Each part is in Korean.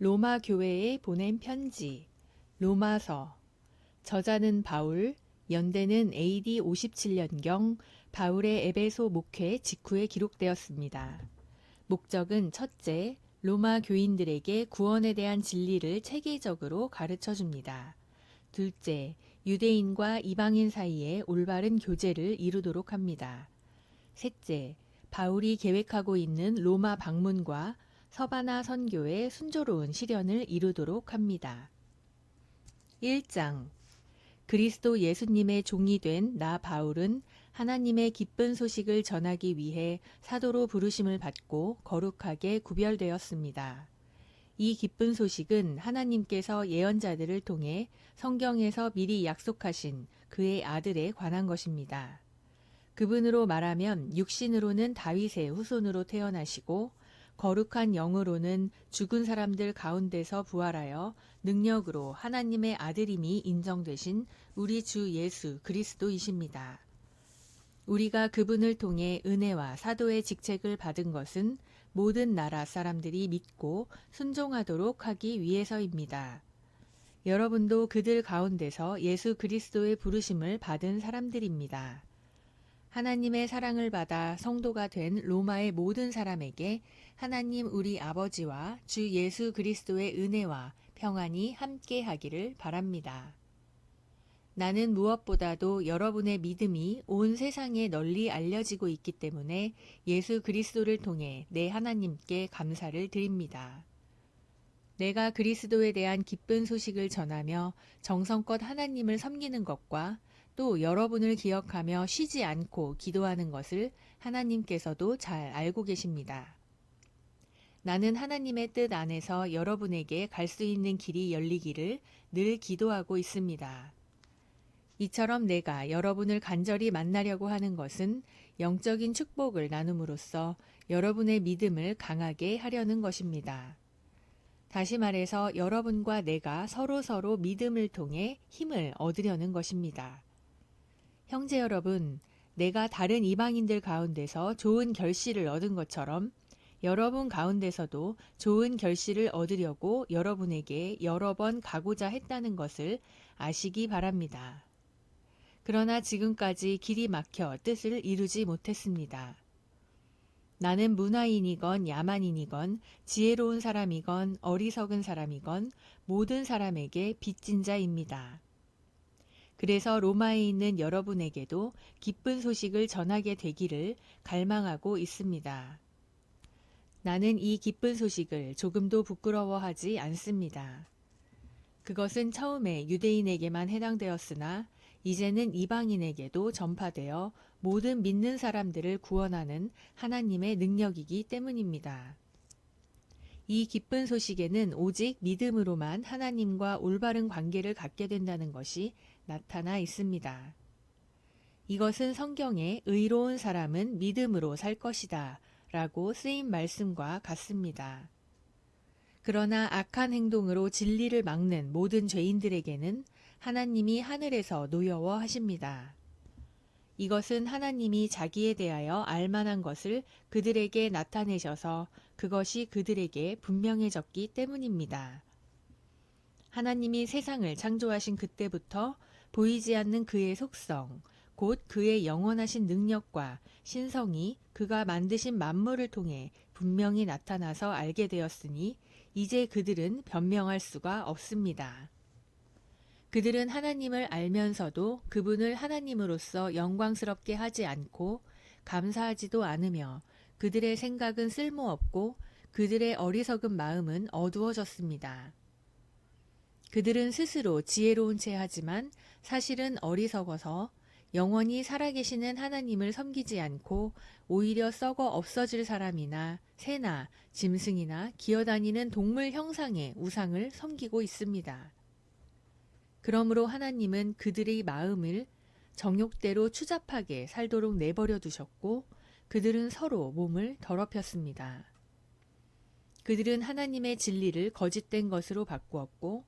로마 교회에 보낸 편지, 로마서. 저자는 바울, 연대는 AD 57년경 바울의 에베소 목회 직후에 기록되었습니다. 목적은 첫째, 로마 교인들에게 구원에 대한 진리를 체계적으로 가르쳐 줍니다. 둘째, 유대인과 이방인 사이에 올바른 교제를 이루도록 합니다. 셋째, 바울이 계획하고 있는 로마 방문과 서바나 선교의 순조로운 실현을 이루도록 합니다. 1장. 그리스도 예수님의 종이 된 나 바울은 하나님의 기쁜 소식을 전하기 위해 사도로 부르심을 받고 거룩하게 구별되었습니다. 이 기쁜 소식은 하나님께서 예언자들을 통해 성경에서 미리 약속하신 그의 아들에 관한 것입니다. 그분으로 말하면 육신으로는 다윗의 후손으로 태어나시고 거룩한 영으로는 죽은 사람들 가운데서 부활하여 능력으로 하나님의 아들임이 인정되신 우리 주 예수 그리스도이십니다. 우리가 그분을 통해 은혜와 사도의 직책을 받은 것은 모든 나라 사람들이 믿고 순종하도록 하기 위해서입니다. 여러분도 그들 가운데서 예수 그리스도의 부르심을 받은 사람들입니다. 하나님의 사랑을 받아 성도가 된 로마의 모든 사람에게 하나님 우리 아버지와 주 예수 그리스도의 은혜와 평안이 함께 하기를 바랍니다. 나는 무엇보다도 여러분의 믿음이 온 세상에 널리 알려지고 있기 때문에 예수 그리스도를 통해 내 하나님께 감사를 드립니다. 내가 그리스도에 대한 기쁜 소식을 전하며 정성껏 하나님을 섬기는 것과 또 여러분을 기억하며 쉬지 않고 기도하는 것을 하나님께서도 잘 알고 계십니다. 나는 하나님의 뜻 안에서 여러분에게 갈 수 있는 길이 열리기를 늘 기도하고 있습니다. 이처럼 내가 여러분을 간절히 만나려고 하는 것은 영적인 축복을 나눔으로써 여러분의 믿음을 강하게 하려는 것입니다. 다시 말해서 여러분과 내가 서로 믿음을 통해 힘을 얻으려는 것입니다. 형제 여러분, 내가 다른 이방인들 가운데서 좋은 결실을 얻은 것처럼 여러분 가운데서도 좋은 결실을 얻으려고 여러분에게 여러 번 가고자 했다는 것을 아시기 바랍니다. 그러나 지금까지 길이 막혀 뜻을 이루지 못했습니다. 나는 문화인이건 야만인이건 지혜로운 사람이건 어리석은 사람이건 모든 사람에게 빚진 자입니다. 그래서 로마에 있는 여러분에게도 기쁜 소식을 전하게 되기를 갈망하고 있습니다. 나는 이 기쁜 소식을 조금도 부끄러워하지 않습니다. 그것은 처음에 유대인에게만 해당되었으나 이제는 이방인에게도 전파되어 모든 믿는 사람들을 구원하는 하나님의 능력이기 때문입니다. 이 기쁜 소식에는 오직 믿음으로만 하나님과 올바른 관계를 갖게 된다는 것이 나타나 있습니다. 이것은 성경에 의로운 사람은 믿음으로 살 것이다 라고 쓰인 말씀과 같습니다. 그러나 악한 행동으로 진리를 막는 모든 죄인들에게는 하나님이 하늘에서 노여워하십니다. 이것은 하나님이 자기에 대하여 알만한 것을 그들에게 나타내셔서 그것이 그들에게 분명해졌기 때문입니다. 하나님이 세상을 창조하신 그때부터 보이지 않는 그의 속성, 곧 그의 영원하신 능력과 신성이 그가 만드신 만물을 통해 분명히 나타나서 알게 되었으니 이제 그들은 변명할 수가 없습니다. 그들은 하나님을 알면서도 그분을 하나님으로서 영광스럽게 하지 않고 감사하지도 않으며 그들의 생각은 쓸모없고 그들의 어리석은 마음은 어두워졌습니다. 그들은 스스로 지혜로운 체 하지만 사실은 어리석어서 영원히 살아계시는 하나님을 섬기지 않고 오히려 썩어 없어질 사람이나 새나 짐승이나 기어다니는 동물 형상의 우상을 섬기고 있습니다. 그러므로 하나님은 그들의 마음을 정욕대로 추잡하게 살도록 내버려 두셨고 그들은 서로 몸을 더럽혔습니다. 그들은 하나님의 진리를 거짓된 것으로 바꾸었고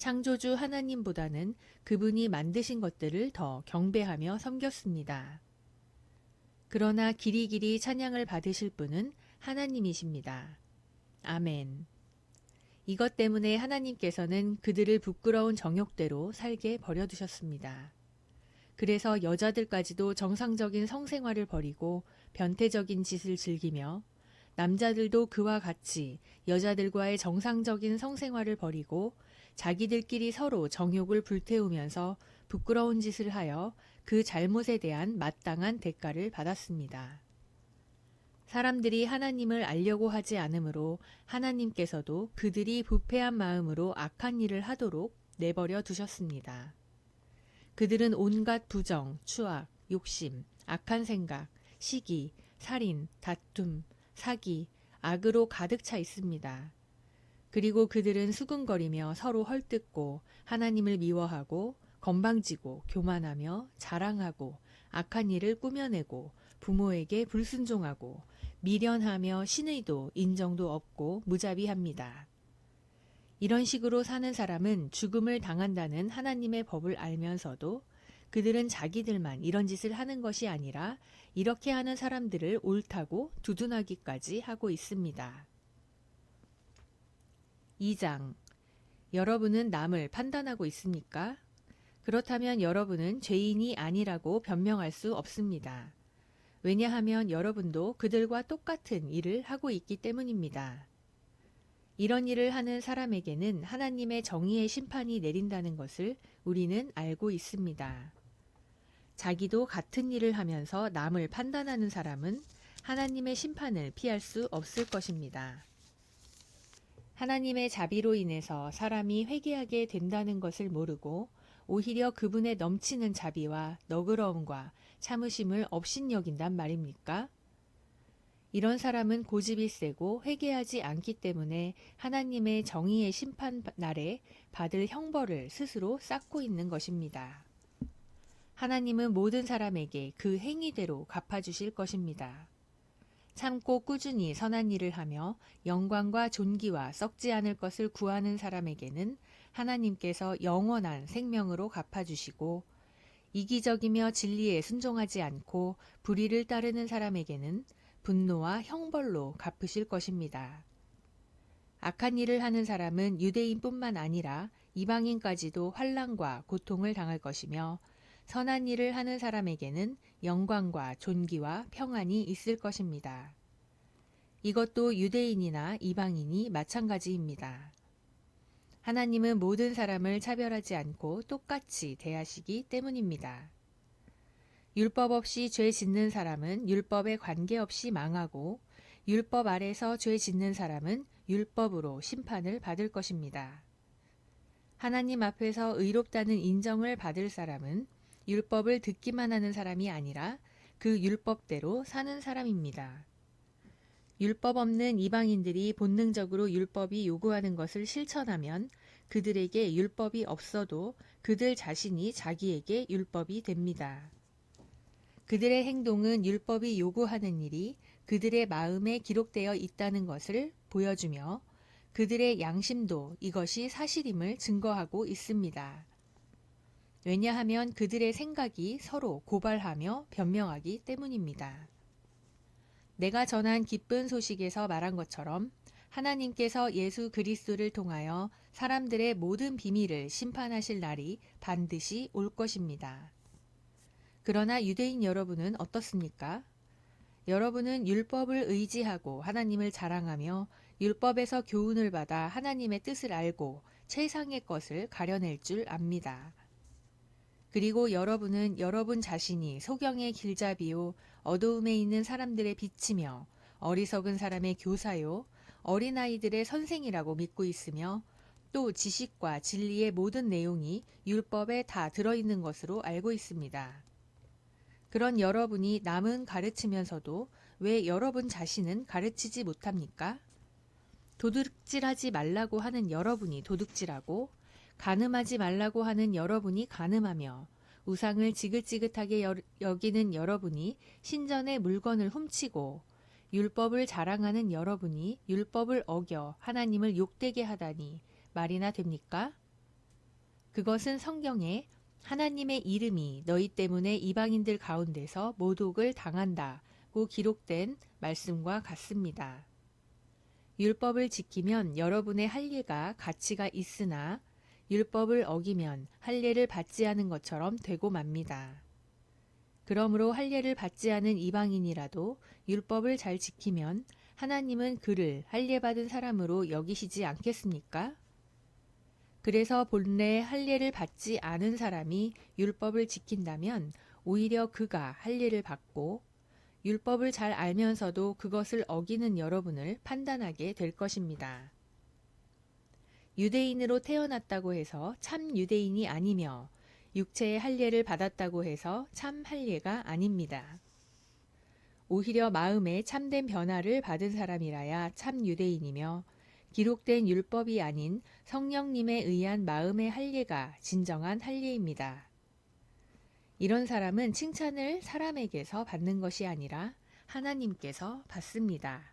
창조주 하나님보다는 그분이 만드신 것들을 더 경배하며 섬겼습니다. 그러나 길이길이 찬양을 받으실 분은 하나님이십니다. 아멘. 이것 때문에 하나님께서는 그들을 부끄러운 정욕대로 살게 버려두셨습니다. 그래서 여자들까지도 정상적인 성생활을 버리고 변태적인 짓을 즐기며 남자들도 그와 같이 여자들과의 정상적인 성생활을 버리고 자기들끼리 서로 정욕을 불태우면서 부끄러운 짓을 하여 그 잘못에 대한 마땅한 대가를 받았습니다. 사람들이 하나님을 알려고 하지 않으므로 하나님께서도 그들이 부패한 마음으로 악한 일을 하도록 내버려 두셨습니다. 그들은 온갖 부정, 추악, 욕심, 악한 생각, 시기, 살인, 다툼, 사기, 악으로 가득 차 있습니다. 그리고 그들은 수군거리며 서로 헐뜯고 하나님을 미워하고 건방지고 교만하며 자랑하고 악한 일을 꾸며내고 부모에게 불순종하고 미련하며 신의도 인정도 없고 무자비합니다. 이런 식으로 사는 사람은 죽음을 당한다는 하나님의 법을 알면서도 그들은 자기들만 이런 짓을 하는 것이 아니라 이렇게 하는 사람들을 옳다고 두둔하기까지 하고 있습니다. 2장. 여러분은 남을 판단하고 있습니까? 그렇다면 여러분은 죄인이 아니라고 변명할 수 없습니다. 왜냐하면 여러분도 그들과 똑같은 일을 하고 있기 때문입니다. 이런 일을 하는 사람에게는 하나님의 정의의 심판이 내린다는 것을 우리는 알고 있습니다. 자기도 같은 일을 하면서 남을 판단하는 사람은 하나님의 심판을 피할 수 없을 것입니다. 하나님의 자비로 인해서 사람이 회개하게 된다는 것을 모르고 오히려 그분의 넘치는 자비와 너그러움과 참으심을 업신여긴단 말입니까? 이런 사람은 고집이 세고 회개하지 않기 때문에 하나님의 정의의 심판 날에 받을 형벌을 스스로 쌓고 있는 것입니다. 하나님은 모든 사람에게 그 행위대로 갚아주실 것입니다. 참고 꾸준히 선한 일을 하며 영광과 존귀와 썩지 않을 것을 구하는 사람에게는 하나님께서 영원한 생명으로 갚아주시고 이기적이며 진리에 순종하지 않고 불의를 따르는 사람에게는 분노와 형벌로 갚으실 것입니다. 악한 일을 하는 사람은 유대인뿐만 아니라 이방인까지도 환난과 고통을 당할 것이며 선한 일을 하는 사람에게는 영광과 존귀와 평안이 있을 것입니다. 이것도 유대인이나 이방인이 마찬가지입니다. 하나님은 모든 사람을 차별하지 않고 똑같이 대하시기 때문입니다. 율법 없이 죄 짓는 사람은 율법에 관계없이 망하고 율법 아래서 죄 짓는 사람은 율법으로 심판을 받을 것입니다. 하나님 앞에서 의롭다는 인정을 받을 사람은 율법을 듣기만 하는 사람이 아니라 그 율법대로 사는 사람입니다. 율법 없는 이방인들이 본능적으로 율법이 요구하는 것을 실천하면 그들에게 율법이 없어도 그들 자신이 자기에게 율법이 됩니다. 그들의 행동은 율법이 요구하는 일이 그들의 마음에 기록되어 있다는 것을 보여주며 그들의 양심도 이것이 사실임을 증거하고 있습니다. 왜냐하면 그들의 생각이 서로 고발하며 변명하기 때문입니다. 내가 전한 기쁜 소식에서 말한 것처럼 하나님께서 예수 그리스도를 통하여 사람들의 모든 비밀을 심판하실 날이 반드시 올 것입니다. 그러나 유대인 여러분은 어떻습니까? 여러분은 율법을 의지하고 하나님을 자랑하며 율법에서 교훈을 받아 하나님의 뜻을 알고 최상의 것을 가려낼 줄 압니다. 그리고 여러분은 여러분 자신이 소경의 길잡이요 어두움에 있는 사람들의 빛이며 어리석은 사람의 교사요 어린아이들의 선생이라고 믿고 있으며 또 지식과 진리의 모든 내용이 율법에 다 들어있는 것으로 알고 있습니다. 그런 여러분이 남은 가르치면서도 왜 여러분 자신은 가르치지 못합니까? 도둑질하지 말라고 하는 여러분이 도둑질하고 간음하지 말라고 하는 여러분이 간음하며 우상을 지긋지긋하게 여기는 여러분이 신전의 물건을 훔치고 율법을 자랑하는 여러분이 율법을 어겨 하나님을 욕되게 하다니 말이나 됩니까? 그것은 성경에 하나님의 이름이 너희 때문에 이방인들 가운데서 모독을 당한다고 기록된 말씀과 같습니다. 율법을 지키면 여러분의 할례가 가치가 있으나 율법을 어기면 할례를 받지 않은 것처럼 되고 맙니다. 그러므로 할례를 받지 않은 이방인이라도 율법을 잘 지키면 하나님은 그를 할례 받은 사람으로 여기시지 않겠습니까? 그래서 본래 할례를 받지 않은 사람이 율법을 지킨다면 오히려 그가 할례를 받고 율법을 잘 알면서도 그것을 어기는 여러분을 판단하게 될 것입니다. 유대인으로 태어났다고 해서 참 유대인이 아니며 육체의 할례를 받았다고 해서 참 할례가 아닙니다. 오히려 마음에 참된 변화를 받은 사람이라야 참 유대인이며 기록된 율법이 아닌 성령님에 의한 마음의 할례가 진정한 할례입니다. 이런 사람은 칭찬을 사람에게서 받는 것이 아니라 하나님께서 받습니다.